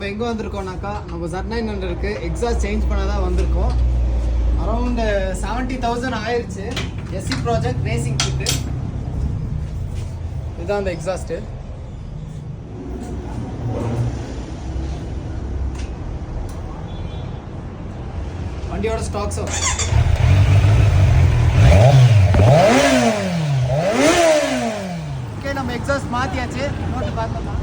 இப்போ எங்கே வந்திருக்கோம்னாக்கா நம்ம Z900க்கு எக்ஸாஸ்ட் சேஞ்ச் பண்ண தான் வந்திருக்கோம். அரௌண்ட் 70,000 ஆயிடுச்சு. SC ப்ராஜெக்ட் ரேசிங் கிட்டு. இதுதான் அந்த எக்ஸாஸ்ட்டு. வண்டியோட ஸ்டாக்ஸ் ஓகே, நம்ம எக்ஸாஸ்ட் மாற்றியாச்சு. நோட்டு பார்க்கலாம்.